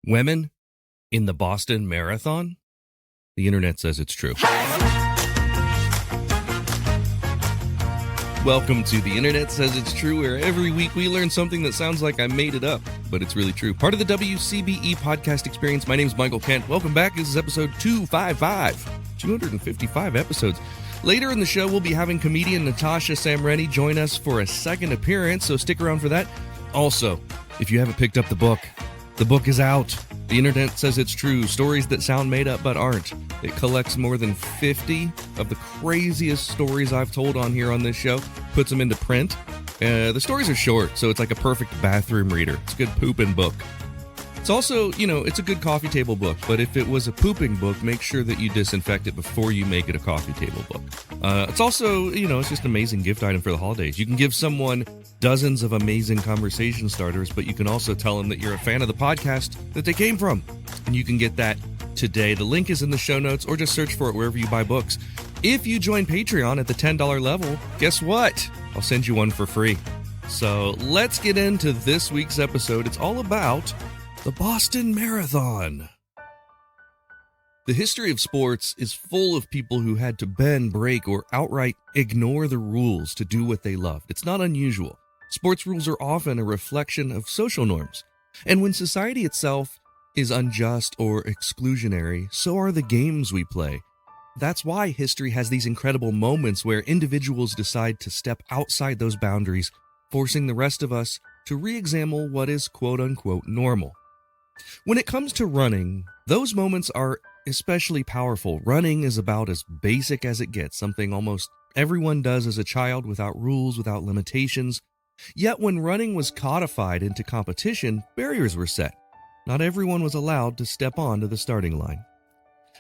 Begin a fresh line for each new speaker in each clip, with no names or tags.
Women in the Boston Marathon? The internet says it's true. Welcome to The Internet Says It's True, where every week we learn something that sounds like I made it up, but it's really true. Part of the WCBE podcast experience. My name is Michael Kent. Welcome back. This is episode 255. 255 episodes. Later in the show, we'll be having comedian Natasha Samreni join us for a second appearance, so stick around for that. Also, if you haven't picked up the book is out. The Internet Says It's True, stories that sound made up but aren't. It collects more than 50 of the craziest stories I've told on here on this show, puts them into print. The stories are short, so it's like a perfect bathroom reader. It's a good pooping book. It's also, it's a good coffee table book, but if it was a pooping book, make sure that you disinfect it before you make it a coffee table book. It's also, it's just an amazing gift item for the holidays. You can give someone dozens of amazing conversation starters, but you can also tell them that you're a fan of the podcast that they came from. And you can get that today. The link is in the show notes, or just search for it wherever you buy books. If you join Patreon at the $10 level, guess what? I'll send you one for free. So let's get into this week's episode. It's all about the Boston Marathon. The history of sports is full of people who had to bend, break, or outright ignore the rules to do what they loved. It's not unusual. Sports rules are often a reflection of social norms. And when society itself is unjust or exclusionary, so are the games we play. That's why history has these incredible moments where individuals decide to step outside those boundaries, forcing the rest of us to re-examine what is quote-unquote normal. When it comes to running, those moments are especially powerful. Running is about as basic as it gets, something almost everyone does as a child without rules, without limitations. Yet when running was codified into competition, barriers were set. Not everyone was allowed to step onto the starting line.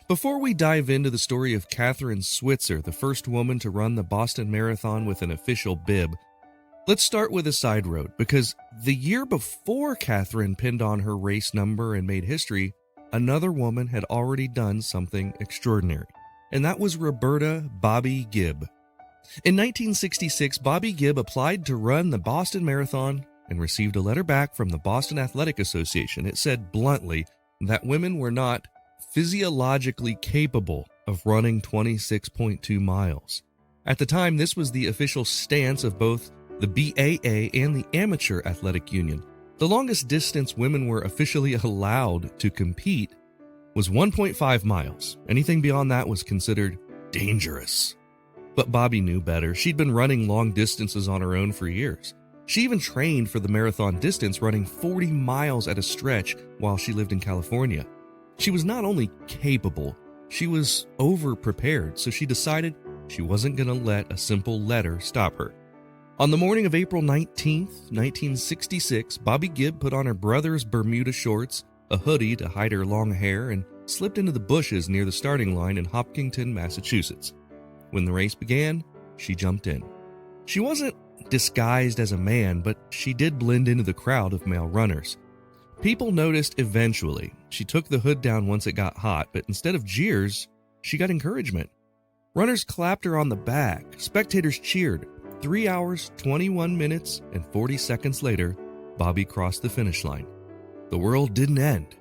Before we dive into the story of Kathrine Switzer, the first woman to run the Boston Marathon with an official bib, let's start with a side road, because the year before Kathrine pinned on her race number and made history, another woman had already done something extraordinary, and that was Roberta Bobby Gibb. In 1966, Bobby Gibb applied to run the Boston Marathon and received a letter back from the Boston Athletic Association. It said bluntly that women were not physiologically capable of running 26.2 miles. At the time, this was the official stance of both the BAA and the Amateur Athletic Union. The longest distance women were officially allowed to compete was 1.5 miles. Anything beyond that was considered dangerous. But Bobby knew better. She'd been running long distances on her own for years. She even trained for the marathon distance, running 40 miles at a stretch while she lived in California. She was not only capable, she was over-prepared, so she decided she wasn't going to let a simple letter stop her. On the morning of April 19th, 1966, Bobby Gibb put on her brother's Bermuda shorts, a hoodie to hide her long hair, and slipped into the bushes near the starting line in Hopkinton, Massachusetts. When the race began, she jumped in. She wasn't disguised as a man, but she did blend into the crowd of male runners. People noticed eventually. She took the hood down once it got hot, but instead of jeers, she got encouragement. Runners clapped her on the back. Spectators cheered. 3 hours, 21 minutes, and 40 seconds later, Bobby crossed the finish line. The world didn't end.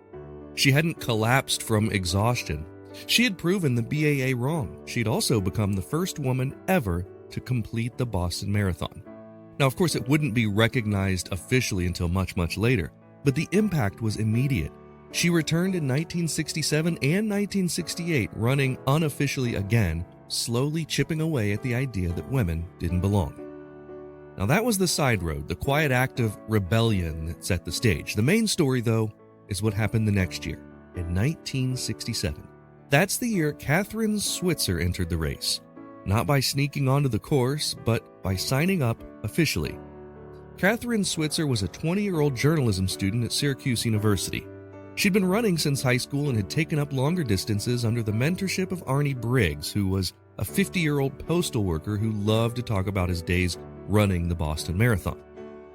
She hadn't collapsed from exhaustion. She had proven the BAA wrong. She'd also become the first woman ever to complete the Boston Marathon. Now, of course, it wouldn't be recognized officially until much, much later, but the impact was immediate. She returned in 1967 and 1968, running unofficially again, slowly chipping away at the idea that women didn't belong. Now, that was the side road, the quiet act of rebellion that set the stage. The main story, though, is what happened the next year, in 1967. That's the year Kathrine Switzer entered the race, not by sneaking onto the course, but by signing up officially. Kathrine Switzer was a 20-year-old journalism student at Syracuse University. She'd been running since high school and had taken up longer distances under the mentorship of Arnie Briggs, who was a 50-year-old postal worker who loved to talk about his days running the Boston Marathon.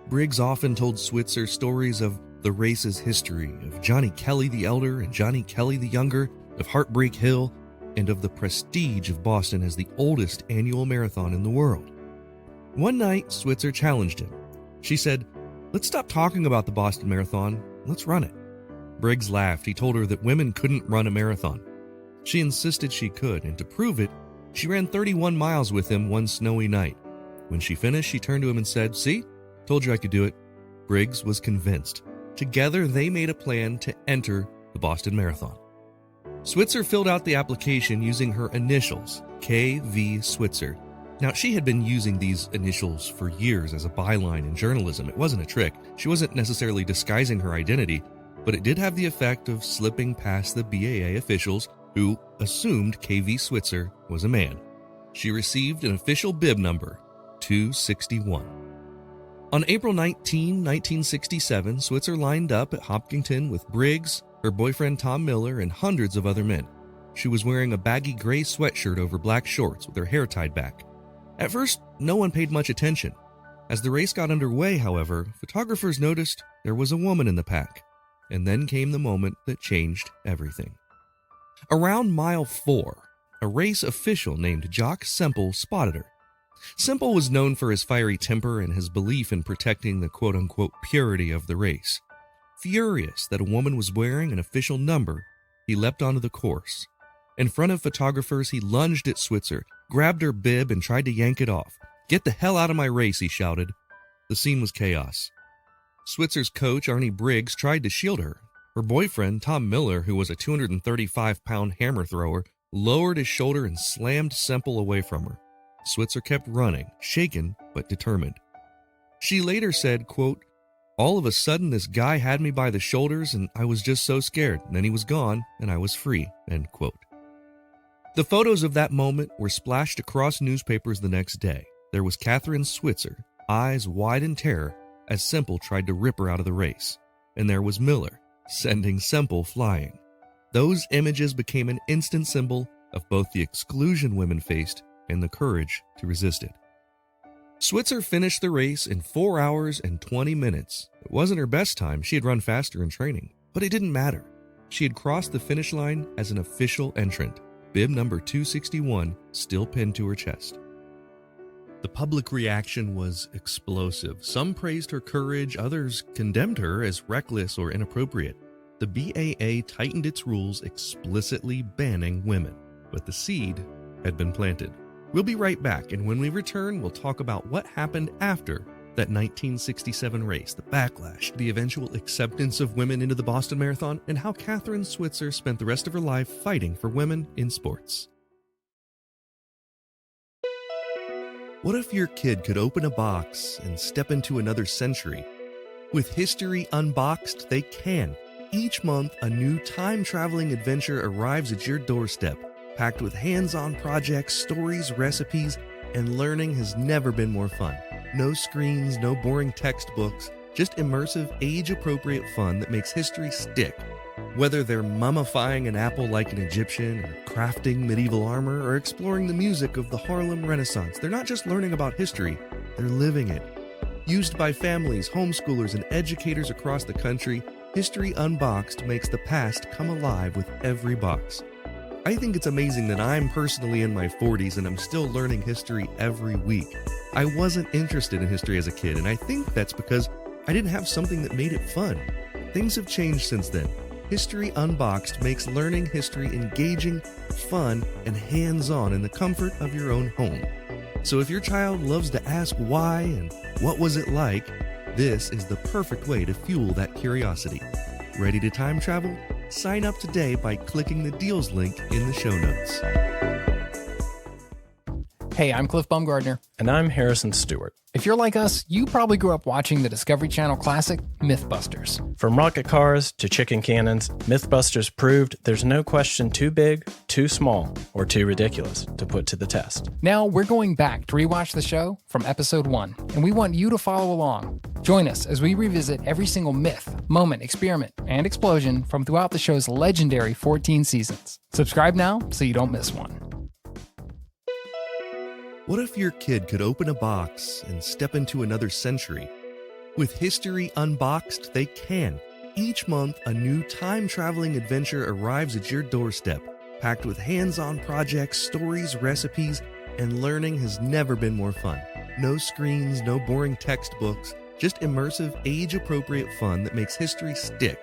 Briggs often told Switzer stories of the race's history, of Johnny Kelly the Elder and Johnny Kelly the Younger, of Heartbreak Hill, and of the prestige of Boston as the oldest annual marathon in the world. One night, Switzer challenged him. She said, "Let's stop talking about the Boston Marathon. Let's run it." Briggs laughed. He told her that women couldn't run a marathon. She insisted she could, and to prove it, she ran 31 miles with him one snowy night. When she finished, she turned to him and said, "See? Told you I could do it." Briggs was convinced. Together, they made a plan to enter the Boston Marathon. Switzer filled out the application using her initials, K.V. Switzer. Now, she had been using these initials for years as a byline in journalism. It wasn't a trick. She wasn't necessarily disguising her identity, but it did have the effect of slipping past the BAA officials who assumed K.V. Switzer was a man. She received an official bib number, 261. On April 19, 1967, Switzer lined up at Hopkinton with Briggs, her boyfriend Tom Miller, and hundreds of other men. She was wearing a baggy gray sweatshirt over black shorts with her hair tied back. At first, no one paid much attention. As the race got underway, however, photographers noticed there was a woman in the pack. And then came the moment that changed everything. Around mile 4, a race official named Jock Semple spotted her. Semple was known for his fiery temper and his belief in protecting the quote-unquote purity of the race. Furious that a woman was wearing an official number, he leapt onto the course. In front of photographers, he lunged at Switzer, grabbed her bib, and tried to yank it off. "Get the hell out of my race," he shouted. The scene was chaos. Switzer's coach, Arnie Briggs, tried to shield her. Her boyfriend, Tom Miller, who was a 235-pound hammer thrower, lowered his shoulder and slammed Semple away from her. Switzer kept running, shaken but determined. She later said, quote, "All of a sudden this guy had me by the shoulders and I was just so scared. And then he was gone and I was free," end quote. The photos of that moment were splashed across newspapers the next day. There was Catherine Switzer, eyes wide in terror, as Semple tried to rip her out of the race. And there was Miller, sending Semple flying. Those images became an instant symbol of both the exclusion women faced and the courage to resist it. Switzer finished the race in 4 hours and 20 minutes. It wasn't her best time. She had run faster in training, but it didn't matter. She had crossed the finish line as an official entrant, bib number 261 still pinned to her chest. The public reaction was explosive. Some praised her courage, others condemned her as reckless or inappropriate. The BAA tightened its rules, explicitly banning women, but the seed had been planted. We'll be right back, and when we return, we'll talk about what happened after that 1967 race, the backlash, the eventual acceptance of women into the Boston Marathon, and how Catherine Switzer spent the rest of her life fighting for women in sports. What if your kid could open a box and step into another century? With History Unboxed, they can. Each month, a new time-traveling adventure arrives at your doorstep, packed with hands-on projects, stories, recipes, and learning has never been more fun. No screens, no boring textbooks, just immersive, age-appropriate fun that makes history stick. Whether they're mummifying an apple like an Egyptian, or crafting medieval armor, or exploring the music of the Harlem Renaissance, they're not just learning about history, they're living it. Used by families, homeschoolers, and educators across the country, History Unboxed makes the past come alive with every box. I think it's amazing that I'm personally in my 40s and I'm still learning history every week. I wasn't interested in history as a kid, and I think that's because I didn't have something that made it fun. Things have changed since then. History Unboxed makes learning history engaging, fun, and hands-on in the comfort of your own home. So if your child loves to ask why and what was it like, this is the perfect way to fuel that curiosity. Ready to time travel? Sign up today by clicking the deals link in the show notes.
Hey, I'm Cliff Baumgardner.
And I'm Harrison Stewart.
If you're like us, you probably grew up watching the Discovery Channel classic, Mythbusters.
From rocket cars to chicken cannons, Mythbusters proved there's no question too big, too small, or too ridiculous to put to the test.
Now we're going back to rewatch the show from episode 1, and we want you to follow along. Join us as we revisit every single myth, moment, experiment, and explosion from throughout the show's legendary 14 seasons. Subscribe now so you don't miss one.
What if your kid could open a box and step into another century? With History Unboxed, they can. Each month, a new time-traveling adventure arrives at your doorstep, packed with hands-on projects, stories, recipes, and learning has never been more fun. No screens, no boring textbooks, just immersive, age-appropriate fun that makes history stick.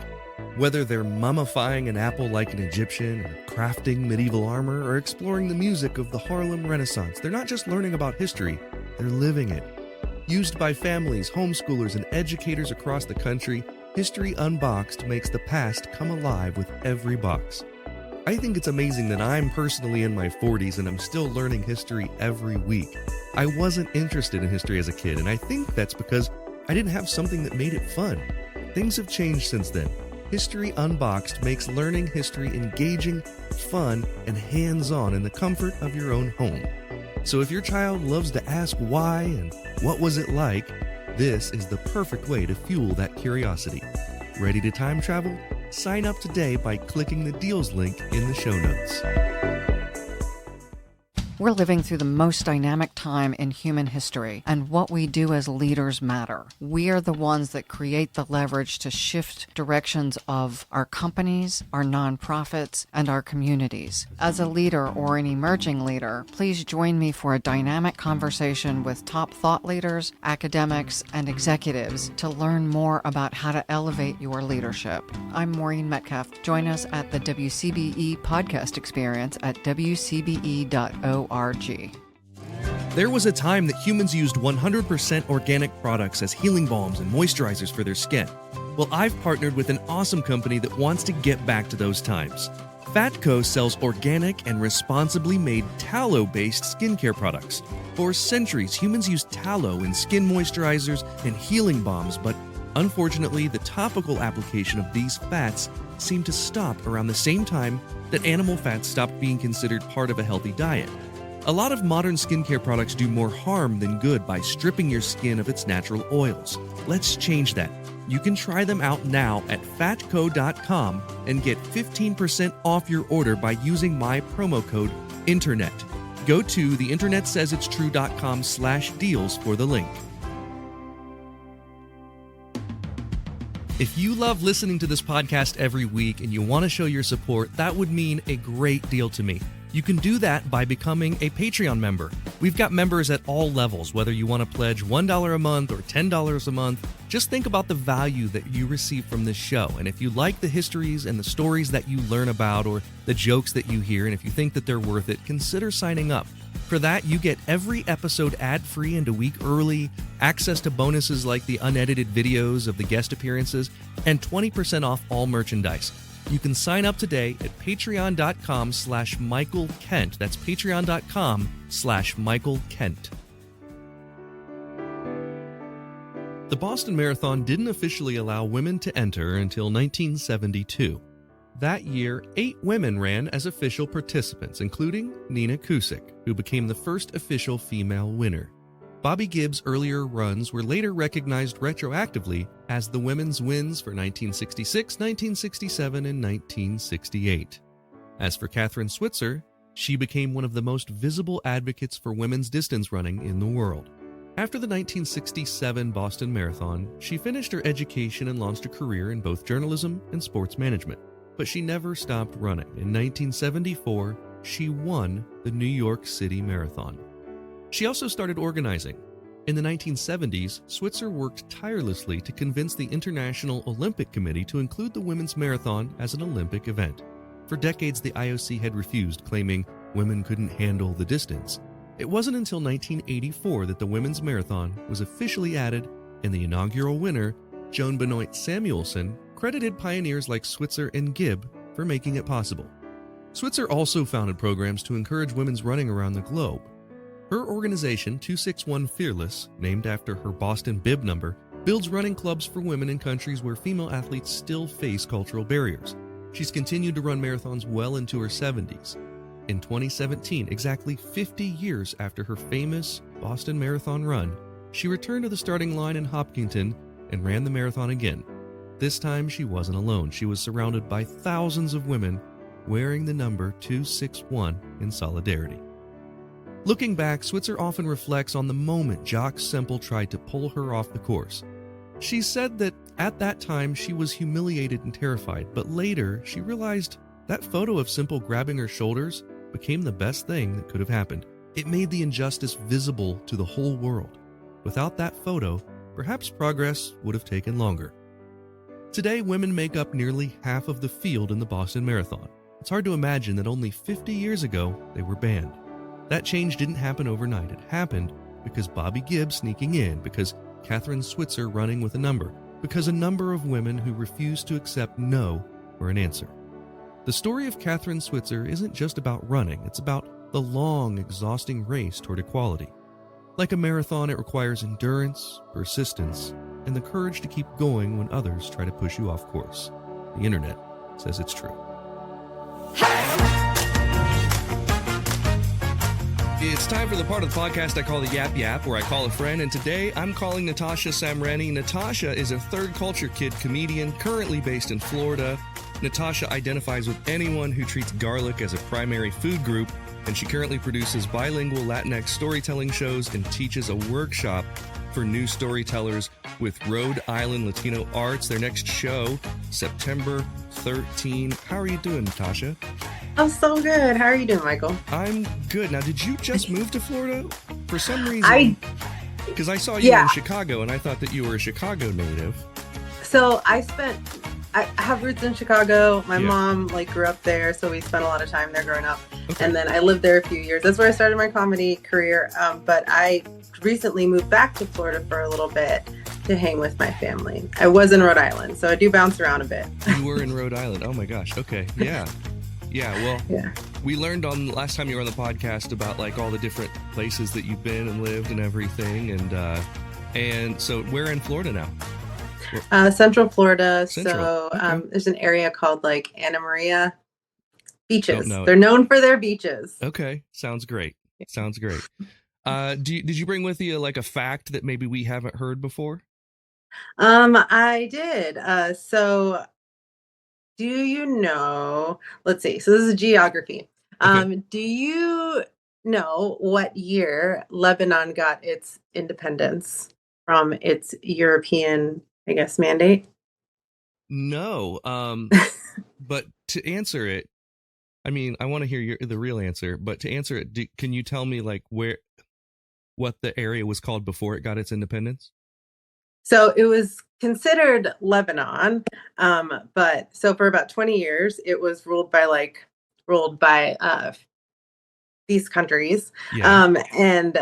Whether they're mummifying an apple like an Egyptian, or crafting medieval armor, or exploring the music of the Harlem Renaissance, they're not just learning about history, they're living it. Used by families, homeschoolers, and educators across the country, History Unboxed makes the past come alive with every box. I think it's amazing that I'm personally in my 40s and I'm still learning history every week. I wasn't interested in history as a kid, and I think that's because I didn't have something that made it fun. Things have changed since then. History Unboxed makes learning history engaging, fun, and hands-on in the comfort of your own home. So if your child loves to ask why and what was it like, this is the perfect way to fuel that curiosity. Ready to time travel? Sign up today by clicking the deals link in the show notes.
We're living through the most dynamic time in human history, and what we do as leaders matter. We are the ones that create the leverage to shift directions of our companies, our nonprofits, and our communities. As a leader or an emerging leader, please join me for a dynamic conversation with top thought leaders, academics, and executives to learn more about how to elevate your leadership. I'm Maureen Metcalf. Join us at the WCBE podcast experience at wcbe.org.
There was a time that humans used 100% organic products as healing balms and moisturizers for their skin. Well, I've partnered with an awesome company that wants to get back to those times. Fatco sells organic and responsibly made tallow-based skincare products. For centuries, humans used tallow in skin moisturizers and healing balms, but unfortunately, the topical application of these fats seemed to stop around the same time that animal fats stopped being considered part of a healthy diet. A lot of modern skincare products do more harm than good by stripping your skin of its natural oils. Let's change that. You can try them out now at fatco.com and get 15% off your order by using my promo code INTERNET. Go to theinternetsaysitstrue.com/deals for the link. If you love listening to this podcast every week and you want to show your support, that would mean a great deal to me. You can do that by becoming a Patreon member. We've got members at all levels, whether you want to pledge $1 a month or $10 a month. Just think about the value that you receive from this show. And if you like the histories and the stories that you learn about or the jokes that you hear, and if you think that they're worth it, consider signing up. For that, you get every episode ad-free and a week early, access to bonuses like the unedited videos of the guest appearances, and 20% off all merchandise. You can sign up today at patreon.com/Michael Kent. That's patreon.com/Michael Kent. The Boston Marathon didn't officially allow women to enter until 1972. That year, 8 women ran as official participants, including Nina Cusick, who became the first official female winner. Bobby Gibbs' earlier runs were later recognized retroactively as the women's wins for 1966, 1967, and 1968. As for Kathrine Switzer, she became one of the most visible advocates for women's distance running in the world. After the 1967 Boston Marathon, she finished her education and launched a career in both journalism and sports management. But she never stopped running. In 1974, she won the New York City Marathon. She also started organizing. In the 1970s, Switzer worked tirelessly to convince the International Olympic Committee to include the women's marathon as an Olympic event. For decades, the IOC had refused, claiming women couldn't handle the distance. It wasn't until 1984 that the women's marathon was officially added, and the inaugural winner, Joan Benoit Samuelson, credited pioneers like Switzer and Gibb for making it possible. Switzer also founded programs to encourage women's running around the globe. Her organization, 261 Fearless, named after her Boston bib number, builds running clubs for women in countries where female athletes still face cultural barriers. She's continued to run marathons well into her 70s. In 2017, exactly 50 years after her famous Boston Marathon run, she returned to the starting line in Hopkinton and ran the marathon again. This time, she wasn't alone. She was surrounded by thousands of women wearing the number 261 in solidarity. Looking back, Switzer often reflects on the moment Jacques Semple tried to pull her off the course. She said that at that time she was humiliated and terrified, but later she realized that photo of Semple grabbing her shoulders became the best thing that could have happened. It made the injustice visible to the whole world. Without that photo, perhaps progress would have taken longer. Today, women make up nearly half of the field in the Boston Marathon. It's hard to imagine that only 50 years ago, they were banned. That change didn't happen overnight. It happened because Bobby Gibbs sneaking in, because Kathrine Switzer running with a number, because a number of women who refused to accept no for an answer. The story of Kathrine Switzer isn't just about running, it's about the long, exhausting race toward equality. Like a marathon, it requires endurance, persistence, and the courage to keep going when others try to push you off course. The internet says it's true. It's time for the part of the podcast I call the Yap Yap, where I call a friend, and today I'm calling Natasha Samrani. Natasha is a third culture kid comedian currently based in Florida. Natasha identifies with anyone who treats garlic as a primary food group, and she currently produces bilingual Latinx storytelling shows and teaches a workshop for new storytellers with Rhode Island Latino Arts. Their next show, September 13. How are you doing, Natasha?
I'm so good. How are you doing, Michael?
I'm good. Now, did you just move to Florida? For some reason, because I saw you in Chicago, and I thought that you were a Chicago native.
So I have roots in Chicago. My mom grew up there, so we spent a lot of time there growing up. Okay. And then I lived there a few years. That's where I started my comedy career. But I recently moved back to Florida for a little bit to hang with my family. I was in Rhode Island, so I do bounce around a bit.
You were in Rhode Island. Oh my gosh. Okay. Yeah. We learned on the last time you were on the podcast about all the different places that you've been and lived and everything. And so where in Florida now?
Central Florida.
Central.
So
Okay.
There's an area called Anna Maria beaches.
Don't know.
They're known for their beaches.
Okay. Sounds great. Sounds great. Did you bring with you a fact that maybe we haven't heard before?
I did. So do you know, let's see. So this is geography.
Okay.
Do you know what year Lebanon got its independence from its European, mandate?
No. But to answer it, I want to hear the real answer, but to answer it, can you tell me what the area was called before it got its independence?
So it was considered Lebanon, but so for about 20 years, it was ruled by these countries, and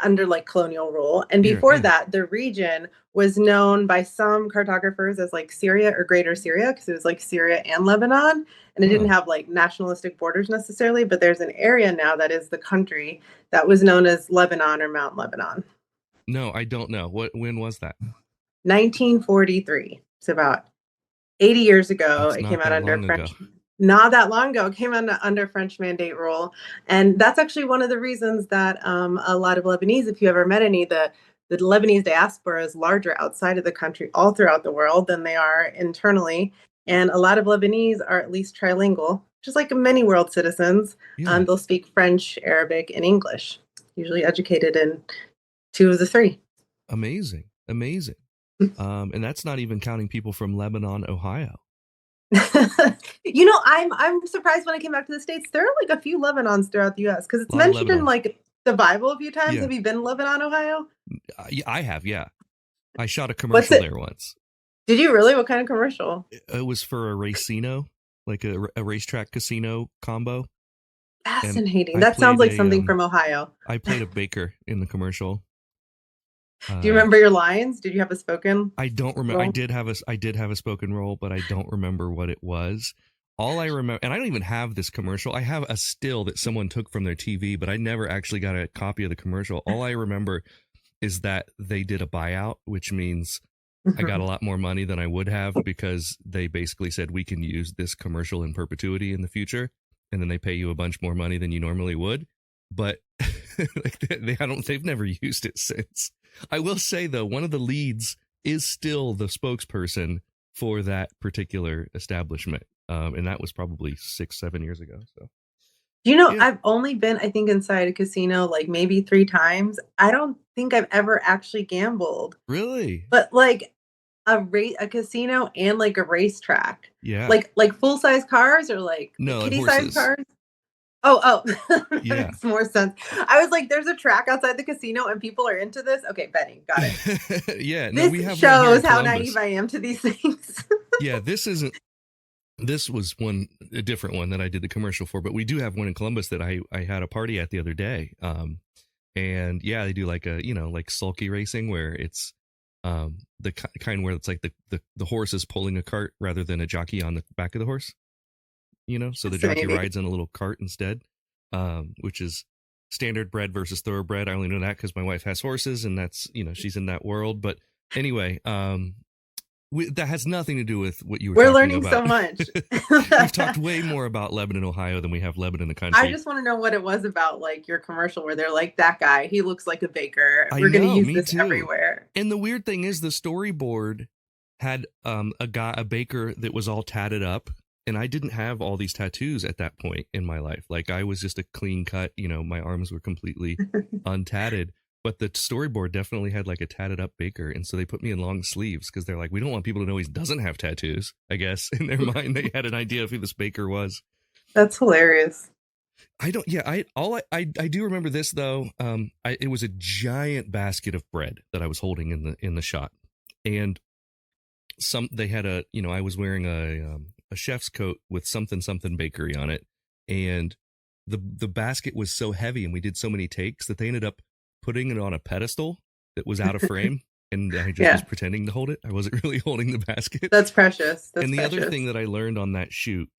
under colonial rule. And before that, the region was known by some cartographers as Syria or Greater Syria, because it was Syria and Lebanon, and it didn't have nationalistic borders necessarily. But there's an area now that is the country that was known as Lebanon or Mount Lebanon.
No, I don't know. When was that?
1943. It's about 80 years ago.
That's
it
not
came out
that
under
long
French.
ago.
Not that long ago. It came under French mandate rule. And that's actually one of the reasons that a lot of Lebanese, if you ever met any, the Lebanese diaspora is larger outside of the country, all throughout the world, than they are internally. And a lot of Lebanese are at least trilingual, just like many world citizens.
Yeah.
They'll speak French, Arabic, and English, usually educated in 2 of the 3.
Amazing. And that's not even counting people from Lebanon, Ohio.
I'm surprised when I came back to the States, there are a few Lebanons throughout the U.S. because it's mentioned in the Bible a few times.
Yeah.
Have you been in Lebanon, Ohio?
I have, yeah. I shot a commercial there once.
Did you really? What kind of commercial?
It was for a racino, a racetrack casino combo.
Fascinating. That sounds like something from Ohio.
I played a baker in the commercial.
Do you remember your lines? Did you have a spoken?
I don't remember.
role?
I did have a spoken role, but I don't remember what it was. All I remember, and I don't even have this commercial. I have a still that someone took from their TV, but I never actually got a copy of the commercial. All I remember is that they did a buyout, which means I got a lot more money than I would have, because they basically said, we can use this commercial in perpetuity in the future. And then they pay you a bunch more money than you normally would. But they've never used it since. I will say, though, one of the leads is still the spokesperson for that particular establishment. And that was probably 6-7 years ago. So,
I've only been, I think, inside a casino maybe 3 times. I don't think I've ever actually gambled.
Really?
But a casino and a racetrack.
Yeah.
Like full size cars or
No,
kitty size
horses.
cars. Oh, that
Yeah.
makes more sense. I was like, there's a track outside the casino and people are into this. Okay, betting. Got it.
Yeah, no,
This
we have one here in
shows how
Columbus.
naive I am to these things.
Yeah, this was a different one that I did the commercial for, but we do have one in Columbus that I had a party at the other day. And yeah, they do like like sulky racing where it's the kind where it's like the horse is pulling a cart rather than a jockey on the back of the horse. So the jockey rides in a little cart instead, which is standard bred versus thoroughbred. I only know that because my wife has horses and that's, she's in that world. But anyway, that has nothing to do with what you were
We're
talking
learning
about.
so much.
We've talked way more about Lebanon, Ohio than we have Lebanon, the country.
I just want to know what it was about, like your commercial where they're like, that guy, he looks like a baker.
I
We're going
know,
to use
me
this
too.
everywhere.
And the weird thing is the storyboard had a baker that was all tatted up. And I didn't have all these tattoos at that point in my life. Like I was just a clean cut, my arms were completely untatted. But the storyboard definitely had like a tatted up baker. And so they put me in long sleeves because they're like, we don't want people to know he doesn't have tattoos. I guess in their mind, they had an idea of who this baker was.
That's hilarious.
I do remember this though. It was a giant basket of bread that I was holding in the shot. And they had I was wearing a chef's coat with something bakery on it. And the basket was so heavy and we did so many takes that they ended up putting it on a pedestal that was out of frame. And I just was pretending to hold it. I wasn't really holding the basket.
That's precious.
And the other thing that I learned on that shoot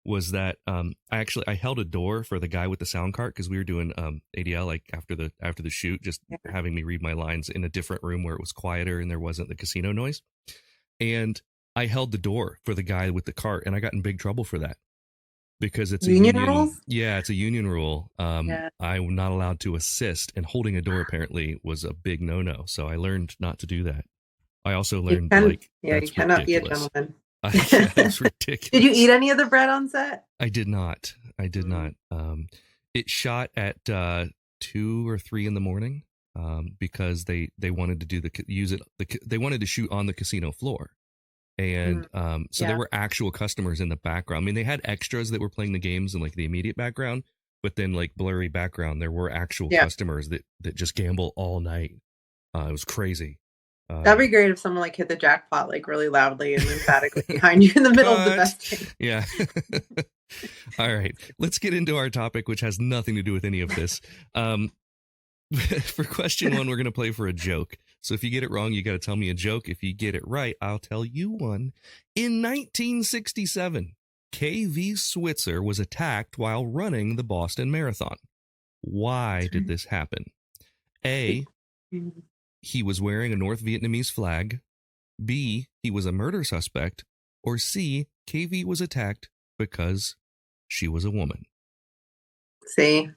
was that I held a door for the guy with the sound cart because we were doing ADL like after the shoot, just having me read my lines in a different room where it was quieter and there wasn't the casino noise. And I held the door for the guy with the cart, and I got in big trouble for that because it's
union rules.
Yeah, it's a union rule. I'm not allowed to assist, and holding a door apparently was a big no-no. So I learned not to do that. I also learned
you cannot be a gentleman.
That's ridiculous.
Did you eat any of the bread on set?
I did not. It shot at 2 or 3 in the morning because they wanted to they wanted to shoot on the casino floor. And so there were actual customers in the background. I mean, they had extras that were playing the games in like the immediate background, but then like blurry background, there were actual customers that just gamble all night. It was crazy.
That'd be great if someone like hit the jackpot like really loudly and emphatically behind you in the middle of the best game.
Yeah. All right. Let's get into our topic, which has nothing to do with any of this. For question 1, we're going to play for a joke. So if you get it wrong, you got to tell me a joke. If you get it right, I'll tell you one. In 1967, KV Switzer was attacked while running the Boston Marathon. Why did this happen? A, he was wearing a North Vietnamese flag. B, he was a murder suspect. Or C, KV was attacked because she was a woman.
See?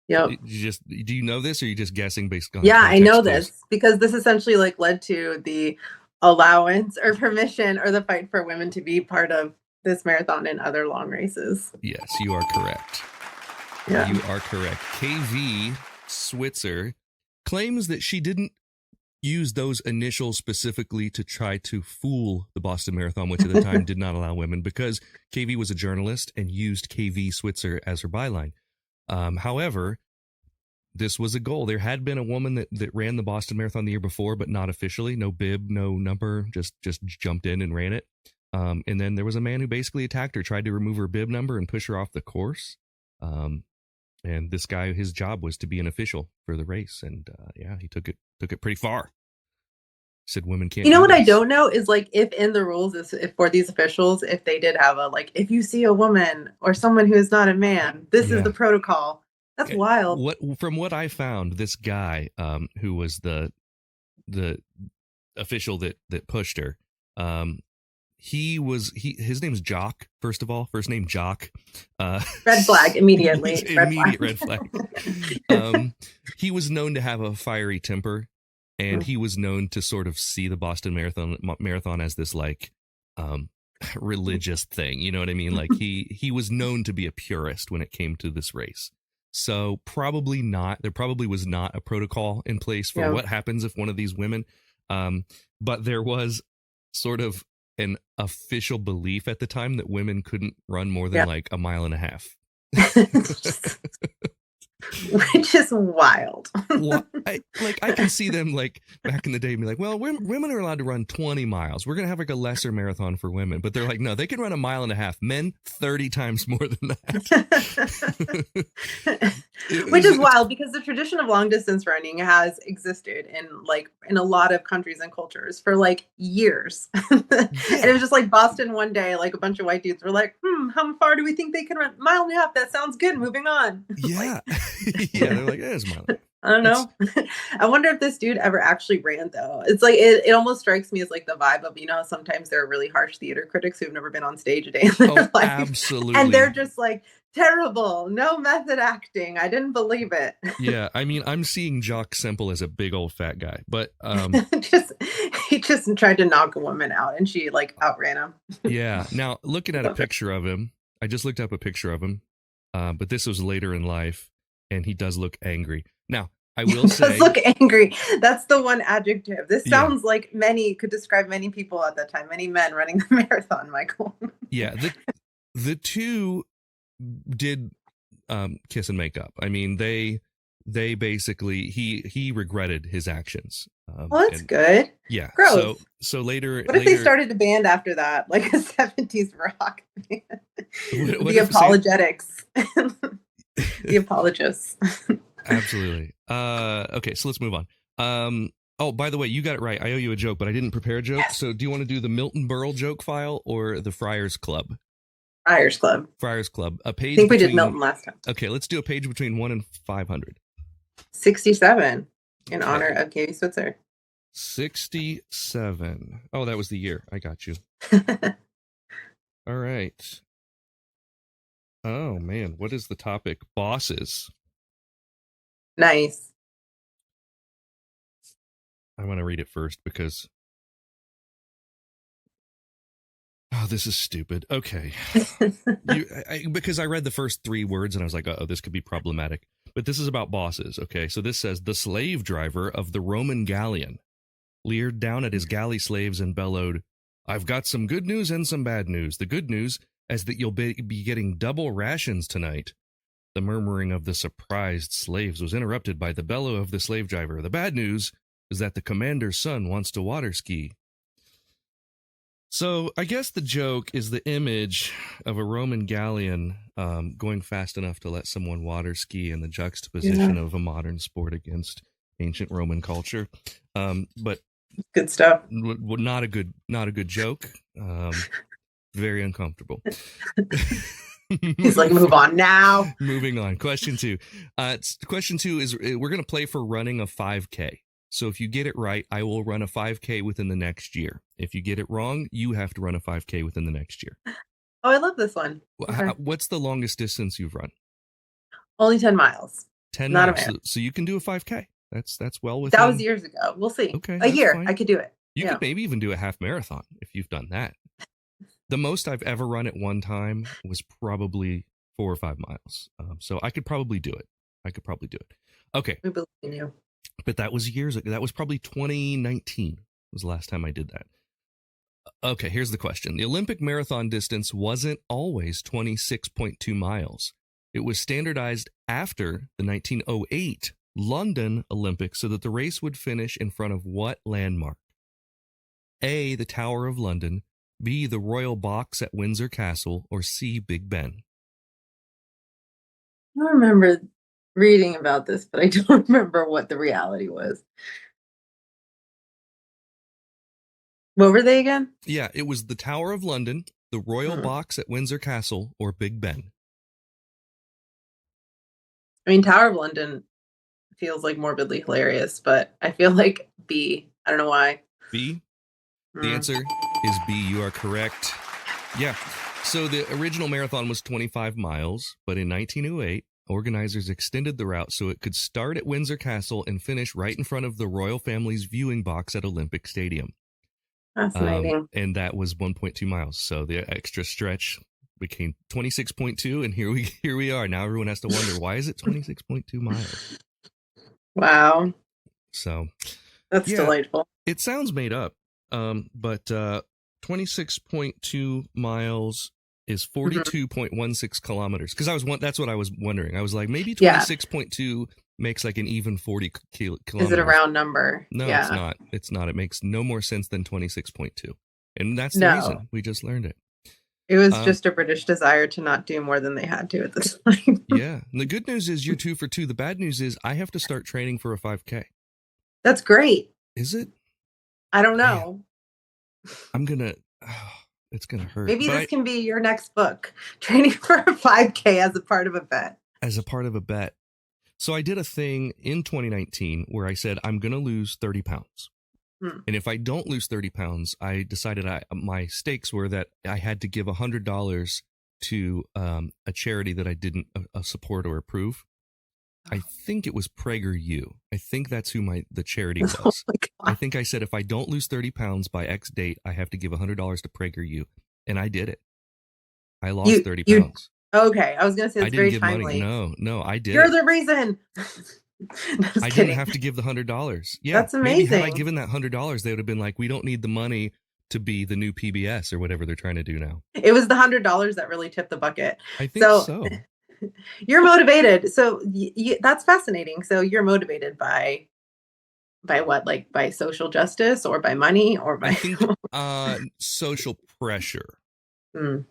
Yep. Do you know this, or are you just guessing based on?
Yeah, I know this because this essentially like led to the allowance or permission or the fight for women to be part of this marathon and other long races.
Yes, you are correct.
Yeah.
You are correct. KV Switzer claims that she didn't use those initials specifically to try to fool the Boston Marathon, which at the time did not allow women, because KV was a journalist and used KV Switzer as her byline. However, this was a goal. There had been a woman that ran the Boston Marathon the year before, but not officially. No bib, no number, just jumped in and ran it. And then there was a man who basically attacked her, tried to remove her bib number and push her off the course. And this guy, his job was to be an official for the race. And he took it pretty far. Said women can't.
You know what I don't know is like if in the rules is if for these officials, if they did have a like if you see a woman or someone who is not a man, this is the protocol. That's wild.
From what I found, this guy who was the official that pushed her, his name's Jock. First of all, first name Jock.
Red flag immediately.
Red flag. He was known to have a fiery temper. And he was known to sort of see the Boston Marathon as this like religious thing. You know what I mean? Like he was known to be a purist when it came to this race. So probably not. There probably was not a protocol in place for what happens if one of these women. But there was sort of an official belief at the time that women couldn't run more than like a mile and a half.
Which is wild.
I can see them like back in the day be like, well, women are allowed to run 20 miles. We're going to have like a lesser marathon for women. But they're like, no, they can run 1.5 miles. Men, 30 times more than that.
Which is wild because the tradition of long distance running has existed in a lot of countries and cultures for like years. And it was just like Boston one day, like a bunch of white dudes were like, how far do we think they can run? 1.5 miles. That sounds good. Moving on.
Yeah. Yeah, they're like, it's a mile.
I don't know. I wonder if this dude ever actually ran though. It's like it almost strikes me as like the vibe of, how sometimes there are really harsh theater critics who've never been on stage a day in their life.
Absolutely.
And they're just like, terrible, no method acting. I didn't believe it.
Yeah, I mean, I'm seeing Jock Semple as a big old fat guy, but
he just tried to knock a woman out and she like outran him.
Yeah. Now looking at a picture of him, I just looked up a picture of him, but this was later in life. And he does look angry. Now, I will say...
He does look angry. That's the one adjective. This sounds like could describe many people at that time, many men running the marathon, Michael.
Yeah, the two did kiss and make up. I mean, they basically, he regretted his actions.
Well, that's good.
Yeah.
Gross.
So later...
What if they started a band after that? Like a 70s rock band?
What
the Apologetics. The apologists.
Absolutely. Okay, so let's move on. Oh, by the way, you got it right. I owe you a joke, but I didn't prepare a joke. Yes. So do you want to do the Milton Berle joke file or the Friars Club?
Friars Club.
Friars Club. A page.
I think we did Milton last time.
Okay, let's do a page between 1 and 500.
67 in honor of Katie Switzer.
67. Oh, that was the year. I got you. All right. Oh, man. What is the topic? Bosses.
Nice.
I want to read it first because... Oh, this is stupid. Okay. Because I read the first 3 words and I was like, oh, this could be problematic. But this is about bosses. Okay. So this says, the slave driver of the Roman galleon leered down at his galley slaves and bellowed, I've got some good news and some bad news. The good news is that you'll be getting double rations tonight. The murmuring of the surprised slaves was interrupted by the bellow of the slave driver. The bad news is that the commander's son wants to water ski. So I guess the joke is the image of a Roman galleon going fast enough to let someone water ski and the juxtaposition of a modern sport against ancient Roman culture. But
good stuff.
Not a good joke. Very uncomfortable.
He's like, move on now.
Moving on. Question 2. Question 2 is we're going to play for running a 5K. So if you get it right, I will run a 5K within the next year. If you get it wrong, you have to run a 5K within the next year.
Oh, I love this one. Okay.
What's the longest distance you've run?
Only 10 miles.
10 miles. So you can do a 5K. That's well within.
That was years ago. We'll see.
Okay.
A year.
Fine.
I could do it.
You could maybe even do a half marathon if you've done that. The most I've ever run at one time was probably 4 or 5 miles. So I could probably do it. Okay.
We believe in you.
But that was years ago. That was probably 2019 was the last time I did that. Okay, here's the question. The Olympic marathon distance wasn't always 26.2 miles. It was standardized after the 1908 London Olympics so that the race would finish in front of what landmark? A, the Tower of London, B, the Royal Box at Windsor Castle, or C, Big Ben?
I remember reading about this, but I don't remember what the reality was. What were they again?
Yeah, it was the Tower of London, the Royal Box at Windsor Castle, or Big Ben.
I mean, Tower of London feels like morbidly hilarious, but I feel like B. I don't know why.
B? The answer is B. You are correct. Yeah. So the original marathon was 25 miles, but in 1908, organizers extended the route so it could start at Windsor Castle and finish right in front of the royal family's viewing box at Olympic Stadium.
Fascinating.
And that was 1.2 miles. So the extra stretch became 26.2, and here we are. Now everyone has to wonder, why is it 26.2 miles?
Wow.
So
that's delightful.
It sounds made up, but 26.2 miles is 42.16 kilometers. Because that's what I was wondering. I was like, maybe
Yeah.
26.2 makes like an even 40 kilometers.
Is it a round number?
No,
Yeah.
it's not. It's not. It makes no more sense than 26.2. And that's the
No.
reason. We just learned it.
It was just a British desire to not do more than they had to at the time.
Yeah. And the good news is you're 2 for 2. The bad news is I have to start training for a 5K.
That's great.
Is it?
I don't know.
I'm going to... it's going to hurt.
Maybe this can be your next book, Training for a 5K as a part of a bet.
As a part of a bet. So I did a thing in 2019 where I said, I'm going to lose 30 pounds. And if I don't lose 30 pounds, I decided my stakes were that I had to give $100 to a charity that I didn't support or approve. I think it was PragerU. I think that's who the charity was.
Oh my God.
I think I said, if I don't lose 30 pounds by X date, I have to give $100 to PragerU. And I did it. I lost 30 pounds.
Okay. I was going to say it's
I didn't
very
give
timely.
money. No, I did.
You're the reason.
I didn't have to give the $100. Yeah,
that's amazing.
Maybe had I given that $100, they would have been like, we don't need the money to be the new PBS or whatever they're trying to do now.
It was the $100 that really tipped the bucket.
I think so.
You're motivated. So that's fascinating. So you're motivated by what? Like by social justice or by money or by
I think social pressure.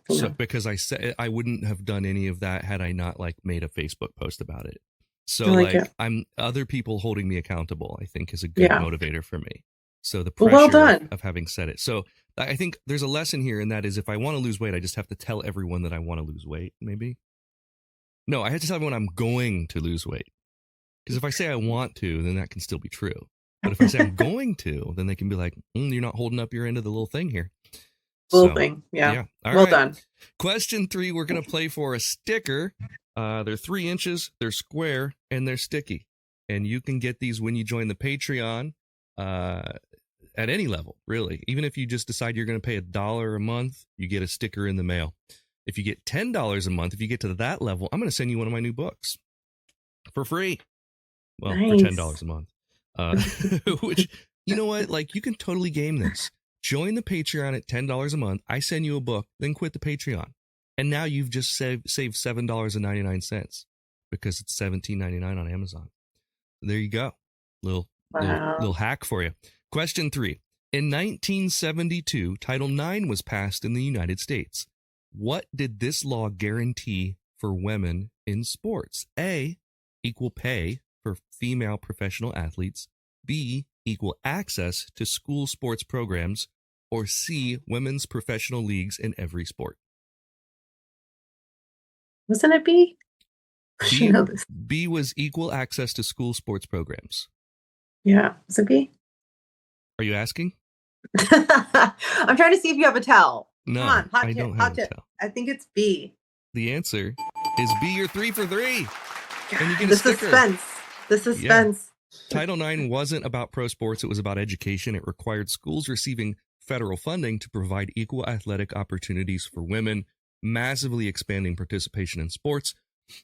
So because I said I wouldn't have done any of that had I not like made a Facebook post about it. So I'm other people holding me accountable, I think, is a good motivator for me. So the pressure of having said it. So I think there's a lesson here, and that is if I want to lose weight, I just have to tell everyone that I want to lose weight, maybe. No, I have to tell everyone I'm going to lose weight. Because if I say I want to, then that can still be true. But if I say I'm going to, then they can be like, you're not holding up your end of the little thing here.
Little thing. Yeah.
All
well
right.
done.
Question 3, we're going to play for a sticker. They're 3 inches, they're square, and they're sticky. And you can get these when you join the Patreon at any level, really. Even if you just decide you're going to pay $1 a month, you get a sticker in the mail. If you get $10 a month, if you get to that level, I'm going to send you one of my new books for free. Well,
nice.
For $10 a month. Which, you know what? Like, you can totally game this. Join the Patreon at $10 a month. I send you a book, then quit the Patreon. And now you've just saved $7.99 because it's $17.99 on Amazon. There you go. Little hack for you. Question 3. In 1972, Title IX was passed in the United States. What did this law guarantee for women in sports? A, equal pay for female professional athletes. B, equal access to school sports programs. Or C, women's professional leagues in every sport.
Wasn't it B? I know this.
B was equal access to school sports programs.
Yeah. Was it B?
Are you asking?
I'm trying to see if you have a tell.
No,
Come on, hot
I
tip,
don't
hot
have
tip.
a tell.
I think it's B.
The answer is B. You're 3 for 3.
God,
And you get
the
a sticker.
suspense. The suspense.
Title IX wasn't about pro sports. It was about education. It required schools receiving federal funding to provide equal athletic opportunities for women, massively expanding participation in sports.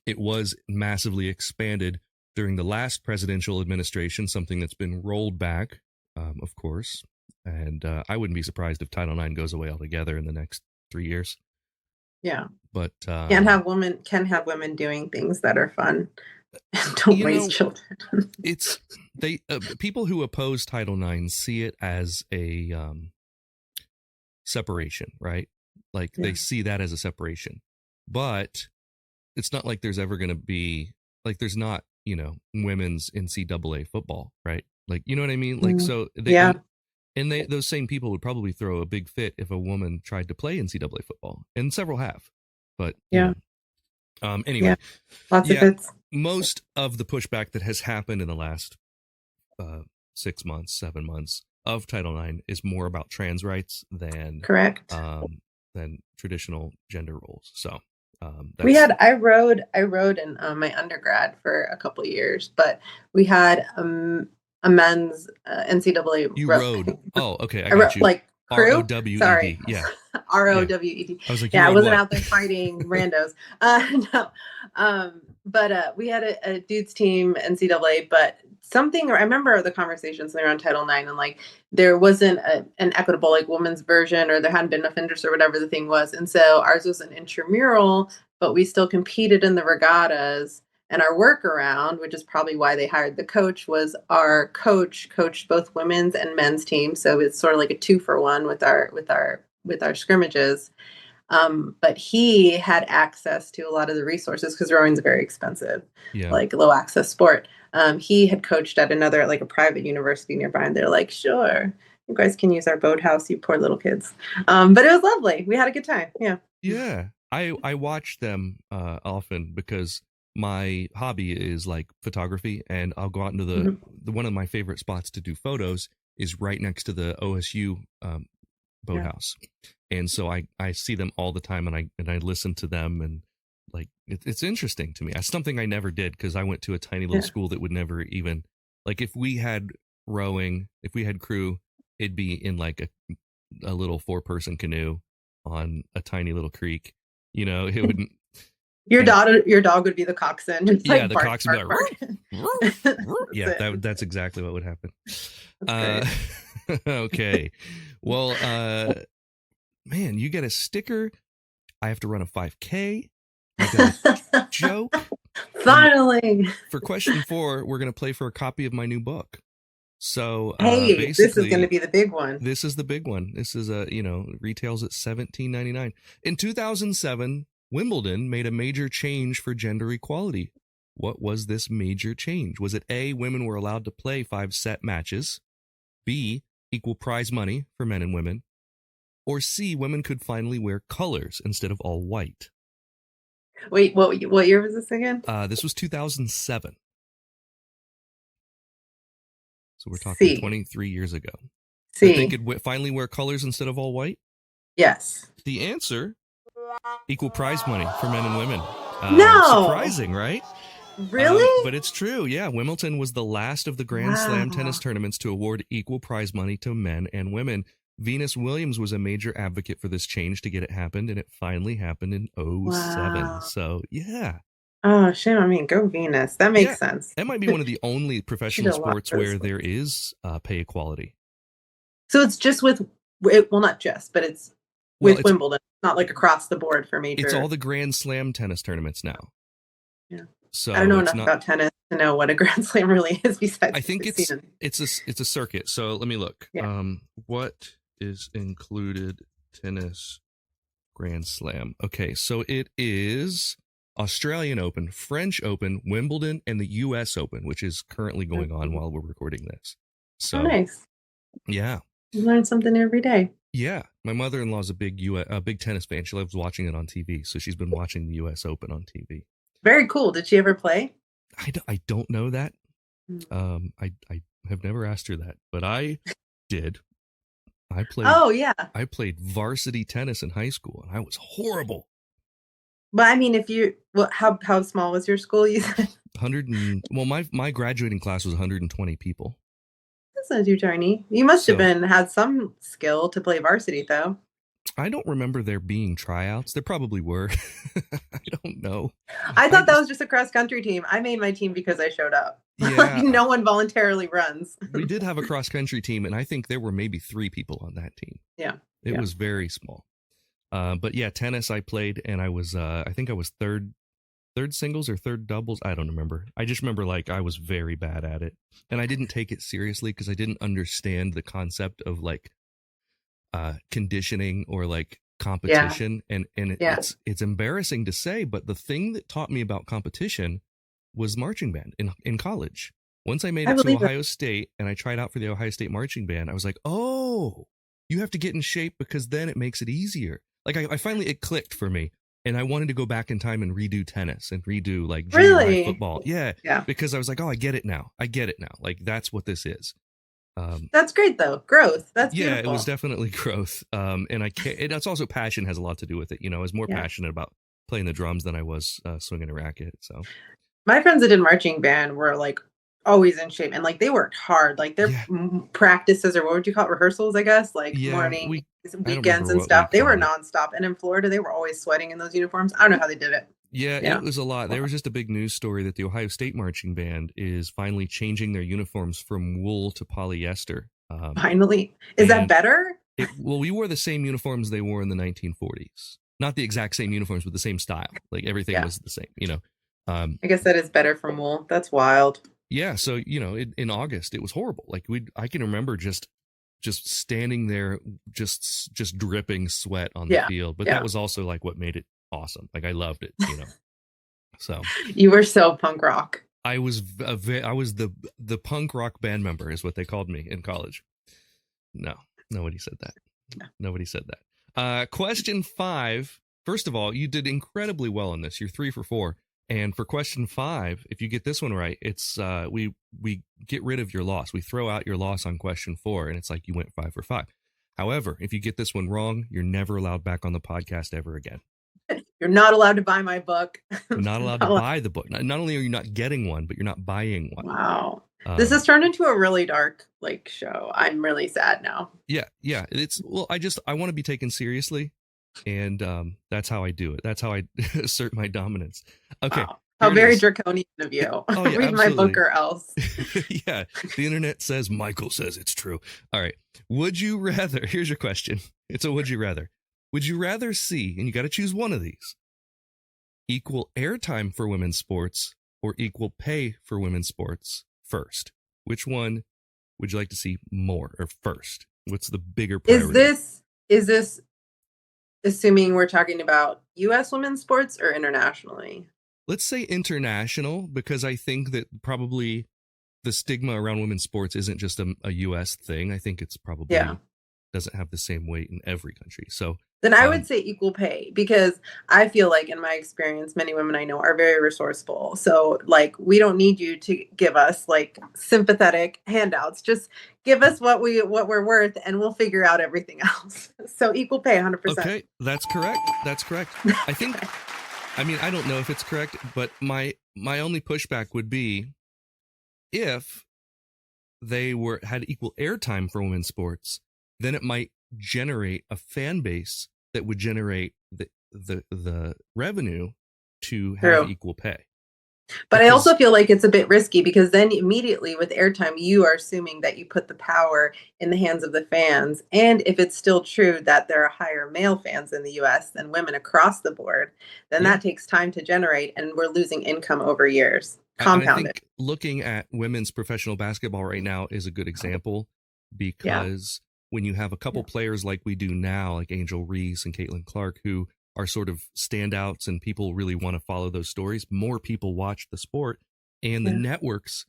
It was massively expanded during the last presidential administration, something that's been rolled back, of course. And I wouldn't be surprised if Title IX goes away altogether in the next 3 years.
Yeah.
But
can have women doing things that are fun. Don't raise children.
It's people who oppose Title IX see it as a separation, right? Like they see that as a separation, but it's not like there's ever going to be like there's not women's NCAA football, right? Like you know what I mean? Like so and those same people would probably throw a big fit if a woman tried to play NCAA football, and several have, but anyway,
lots of fits.
Most of the pushback that has happened in the last 6 months, 7 months of Title IX is more about trans rights than than traditional gender roles. So
I rode in my undergrad for a couple of years, but we had a men's NCAA.
You rode? Oh, okay. I got you.
Like crew.
ROWED.
Sorry.
Yeah.
ROWED.
I was like,
I wasn't out there fighting randos. No. But we had a dudes team NCAA, but something, or I remember the conversations around Title IX, and like there wasn't an equitable like women's version, or there hadn't been enough interest, or whatever the thing was. And so ours was an intramural, but we still competed in the regattas. And our workaround, which is probably why they hired the coach, was our coach coached both women's and men's teams. So it's sort of like a 2-for-1 with our scrimmages. But he had access to a lot of the resources because rowing's very expensive, like low access sport. He had coached at another, like a private university nearby, and they're like, sure, you guys can use our boathouse, you poor little kids. But it was lovely. We had a good time. Yeah.
Yeah. I watch them often because my hobby is like photography, and I'll go out into the one of my favorite spots to do photos is right next to the OSU boathouse. And so I see them all the time, and I listen to them, and like it's interesting to me. That's something I never did because I went to a tiny little school that would never even, like, if we had rowing, if we had crew, it'd be in like a little 4-person canoe on a tiny little creek. You know, it wouldn't. Your
dog would be the coxswain. Just
the coxswain. That's exactly what would happen. Okay. Well, man, you get a sticker. I have to run a 5K. I got a joke.
Finally.
For question 4, we're going to play for a copy of my new book. So
hey, this is going to be the big one.
This is the big one. This is retails at $17.99. In 2007, Wimbledon made a major change for gender equality. What was this major change? Was it A, women were allowed to play 5-set matches, B, equal prize money for men and women, or C, women could finally wear colors instead of all white?
Wait, what year was this again?
This was 2007. So we're talking 23 years ago.
C.
They could finally wear colors instead of all white?
Yes.
The answer, equal prize money for men and women.
No!
Surprising, right?
Really?
But it's true. Yeah, Wimbledon was the last of the Grand Slam tennis tournaments to award equal prize money to men and women. Venus Williams was a major advocate for this change to get it happened, and it finally happened in 2007. Wow. So, yeah.
Oh, shame. I mean, go Venus. That makes sense.
That might be one of the only professional sports where there is pay equality.
So it's just not just, but it's with Wimbledon, not like across the board for major.
It's all the Grand Slam tennis tournaments now.
Yeah.
So
I don't know enough about tennis to know what a Grand Slam really is besides
I think it's a circuit. So let me look.
Yeah.
What is included tennis Grand Slam? Okay, so it is Australian Open, French Open, Wimbledon, and the US Open, which is currently going on while we're recording this. So
nice.
Yeah.
You learn something every day.
Yeah. My mother-in-law's a big tennis fan. She loves watching it on TV. So she's been watching the US Open on TV.
Very cool. Did she ever play?
I don't know that. I have never asked her that, but I did. I played.
Oh yeah.
I played varsity tennis in high school, and I was horrible.
But I mean, how small was your school? You said
100. My graduating class was 120 people.
That's not too tiny. You must have had some skill to play varsity, though.
I don't remember there being tryouts. There probably were. I don't know.
I thought that was just a cross country team. I made my team because I showed up. Yeah. No one voluntarily runs.
We did have a cross country team, and I think there were maybe 3 people on that team.
Yeah.
It was very small. But yeah, tennis I played, and I was I think I was third singles or third doubles. I don't remember. I just remember like I was very bad at it, and I didn't take it seriously because I didn't understand the concept of like conditioning or like competition. And it's embarrassing to say, but the thing that taught me about competition was marching band in college. Once I made it to Ohio State and I tried out for the Ohio State marching band, I was like, oh, you have to get in shape because then it makes it easier. Like I finally, it clicked for me, and I wanted to go back in time and redo tennis and redo like junior high football. Yeah. Because I was like, oh, I get it now. Like that's what this is.
That's great though. Growth. That's beautiful.
It was definitely growth. And it's also passion has a lot to do with it. You know, I was more passionate about playing the drums than I was swinging a racket. So
my friends that did marching band were like always in shape, and like they worked hard. Like their practices, or what would you call it, rehearsals, I guess, like morning, weekends and stuff. They were nonstop. And in Florida, they were always sweating in those uniforms. I don't know how they did it.
Yeah,
Yeah.
it was a lot. There was just a big news story that the Ohio State marching band is finally changing their uniforms from wool to polyester.
Finally. Is that
and
better?
well, we wore the same uniforms they wore in the 1940s. Not the exact same uniforms, but the same style. Like everything
Yeah.
was the same, you know.
I guess that is better from wool. That's wild.
Yeah, so you know, in August it was horrible. Like I can remember just standing there, just dripping sweat on the
Yeah,
field. But
yeah.
that was also like what made it awesome. Like I loved it, you know. So
You were so punk rock.
I was the punk rock band member is what they called me in college. No, nobody said that. Nobody said that. Question 5. First of all, you did incredibly well on this. You're 3 for 4. And for question 5, if you get this one right, it's we get rid of your loss. We throw out your loss on question 4, and it's like you went 5 for 5. However, if you get this one wrong, you're never allowed back on the podcast ever again.
You're not allowed to buy my book.
You're not allowed to buy the book. Not only are you not getting one, but you're not buying one.
Wow. This has turned into a really dark like show. I'm really sad now.
Yeah. It's I want to be taken seriously, and that's how I do it. That's how I assert my dominance. Okay.
Wow. How very draconian of you.
Oh, yeah,
Read my book or else.
Yeah. The internet says Michael says it's true. All right. Would you rather? Here's your question. It's a would you rather. Would you rather see, and you got to choose one of these, equal airtime for women's sports or equal pay for women's sports first? Which one would you like to see more or first? What's the bigger priority?
Is this assuming we're talking about U.S. women's sports or internationally?
Let's say international, because I think that probably the stigma around women's sports isn't just a U.S. thing. I think it's probably doesn't have the same weight in every country. So
then I would say equal pay, because I feel like in my experience, many women I know are very resourceful. So like, we don't need you to give us like sympathetic handouts. Just give us what we're worth and we'll figure out everything else. So equal pay, 100%.
Okay, that's correct. That's correct. I think, I mean, I don't know if it's correct, but my only pushback would be if they had equal airtime for women's sports, then it might generate a fan base that would generate the revenue to have equal pay.
But I also feel like it's a bit risky, because then immediately with airtime, you are assuming that you put the power in the hands of the fans. And if it's still true that there are higher male fans in the US than women across the board, then that takes time to generate, and we're losing income over years. Compounded.
I think looking at women's professional basketball right now is a good example, because when you have a couple players like we do now, like Angel Reese and Caitlin Clark, who are sort of standouts and people really want to follow those stories, more people watch the sport, and the networks,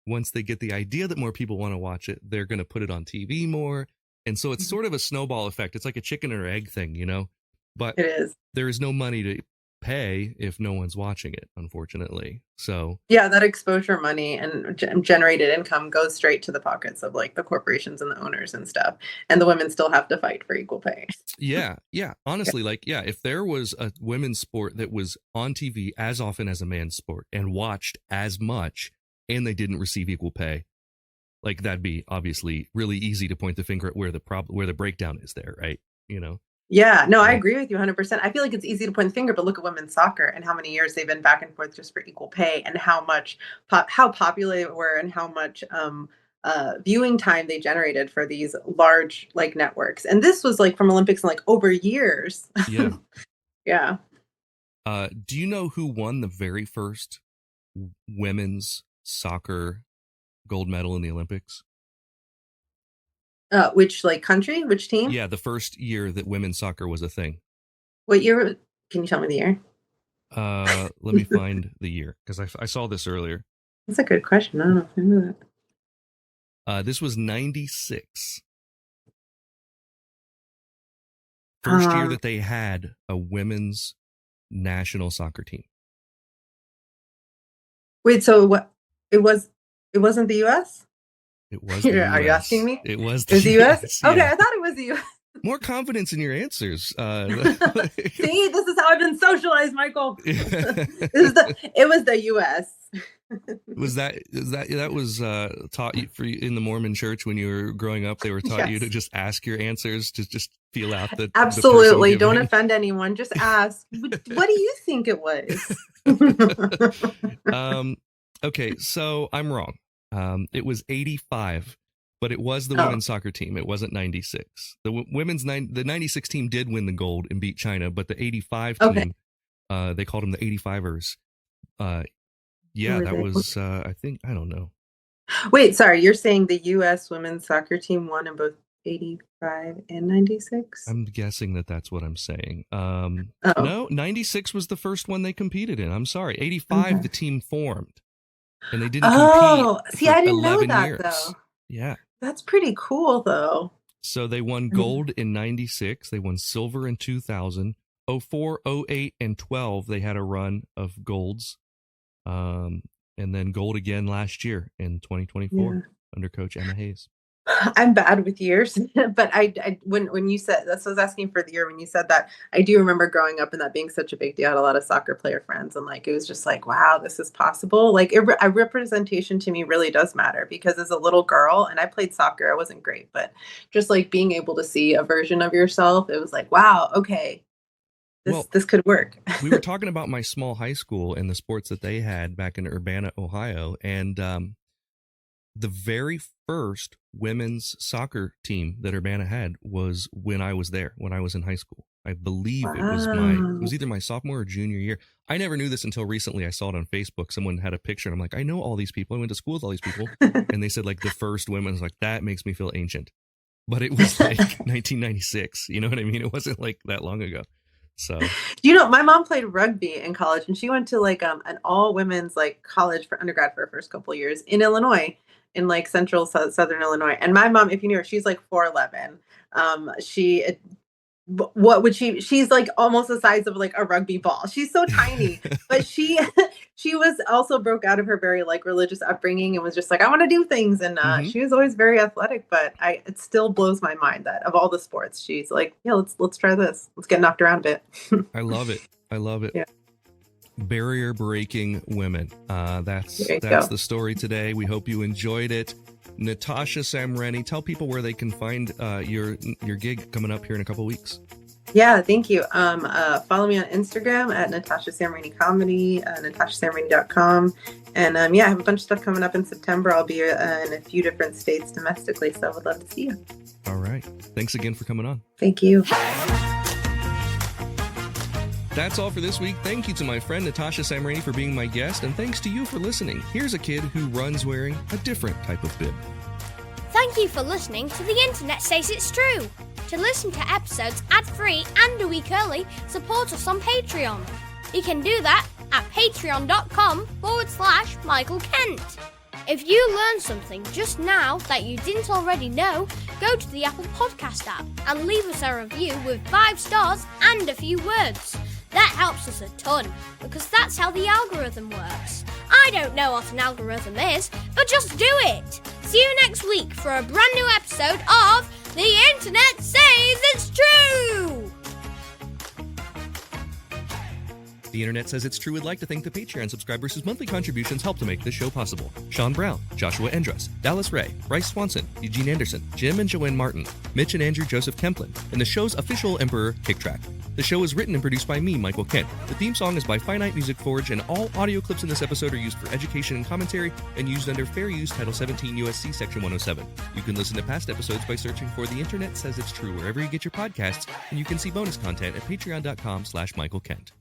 once they get the idea that more people want to watch it, they're going to put it on TV more. And so it's sort of a snowball effect. It's like a chicken or egg thing, you know, but
it is.
There is no money to pay if no one's watching it, unfortunately. So
that exposure money and generated income goes straight to the pockets of like the corporations and the owners and stuff, and the women still have to fight for equal pay.
Honestly, if there was a women's sport that was on TV as often as a man's sport and watched as much, and they didn't receive equal pay, like that'd be obviously really easy to point the finger at where the breakdown is there, right? You know.
I agree with you 100%. I feel like it's easy to point the finger, but look at women's soccer and how many years they've been back and forth just for equal pay, and how popular they were, and how much viewing time they generated for these large like networks. And this was like from Olympics in like over years.
Yeah. Do you know who won the very first women's soccer gold medal in the Olympics?
Which like country? Which team?
Yeah, the first year that women's soccer was a thing.
What year? Can you tell me the year?
Let me find the year, because I saw this earlier.
That's a good question. I don't know if I knew
that. This was 96. First year that they had a women's national soccer team.
Wait, so what? It wasn't the US?
It was the US.
Are you asking me?
It was the
US?
Yeah.
Okay, I thought it was the US.
More confidence in your answers.
See, this is how I've been socialized, Michael. It was the US.
that was taught you for you in the Mormon church when you were growing up? They were taught you to just ask your answers, to just feel out the
Absolutely.
the
Don't offend anyone. Just ask. What do you think it was?
Okay, so I'm wrong. It was 85, but it was the
Oh.
women's soccer team. It wasn't 96. The the 96 team did win the gold and beat China, but the 85
Okay.
team, they called them the 85ers. Yeah,
Who were
that
they?
was I think, I don't know.
Wait, sorry. You're saying the U.S. women's soccer team won in both 85 and 96?
I'm guessing that's what I'm saying.
Oh.
No, 96 was the first one they competed in. I'm sorry. 85
Okay.
the team formed. And they didn't
Oh,
compete.
see,
for
I didn't know
11
that
years.
though.
Yeah.
That's pretty cool though.
So they won gold in 96. They won silver in 2000. 04, 08, and 12, they had a run of golds. And then gold again last year in 2024
Yeah.
under Coach Emma Hayes.
I'm bad with years, but I when you said that's, I was asking for the year when you said that. I do remember growing up and that being such a big deal. I had a lot of soccer player friends, and like it was just like, wow, this is possible. Like a representation to me really does matter, because as a little girl, and I played soccer, I wasn't great, but just like being able to see a version of yourself, it was like, wow, okay, this could work.
We were talking about my small high school and the sports that they had back in Urbana, Ohio, and the very first women's soccer team that Urbana had was when I was there, when I was in high school. I believe it was either my sophomore or junior year. I never knew this until recently. I saw it on Facebook. Someone had a picture, and I'm like, I know all these people. I went to school with all these people. And they said like the first women. I was like, that makes me feel ancient. But it was like 1996. You know what I mean? It wasn't like that long ago. So,
You know, my mom played rugby in college, and she went to like an all women's like college for undergrad for her first couple of years in Illinois, in like central southern Illinois. And my mom, if you knew her, she's like 4'11". She's like almost the size of like a rugby ball. She's so tiny, but she was also broke out of her very like religious upbringing and was just like, I want to do things. And she was always very athletic, but it still blows my mind that of all the sports, she's like, yeah, let's try this. Let's get knocked around a bit.
I love it. Yeah. Barrier breaking women. That's the story today. We hope you enjoyed it. Natasha Samreni, tell people where they can find your gig coming up here in a couple weeks.
Yeah, thank you. Follow me on Instagram at Natasha Samreni Comedy, natashasamreni.com. And I have a bunch of stuff coming up in September. I'll be in a few different states domestically, so I would love to see you.
All right. Thanks again for coming on.
Thank you.
That's all for this week. Thank you to my friend Natasha Samreni for being my guest, and thanks to you for listening. Here's a kid who runs wearing a different type of bib.
Thank you for listening to The Internet Says It's True. To listen to episodes ad-free and a week early, support us on Patreon. You can do that at patreon.com/Michael Kent. If you learned something just now that you didn't already know, go to the Apple Podcast app and leave us a review with 5 stars and a few words. That helps us a ton, because that's how the algorithm works. I don't know what an algorithm is, but just do it! See you next week for a brand new episode of The Internet Says It's True!
The Internet Says It's True would like to thank the Patreon subscribers whose monthly contributions help to make this show possible. Sean Brown, Joshua Endress, Dallas Ray, Bryce Swanson, Eugene Anderson, Jim and Joanne Martin, Mitch and Andrew Joseph Kemplin, and the show's official Emperor, Kick Track. The show is written and produced by me, Michael Kent. The theme song is by Finite Music Forge, and all audio clips in this episode are used for education and commentary and used under Fair Use Title 17 USC Section 107. You can listen to past episodes by searching for The Internet Says It's True wherever you get your podcasts, and you can see bonus content at patreon.com/Michael Kent.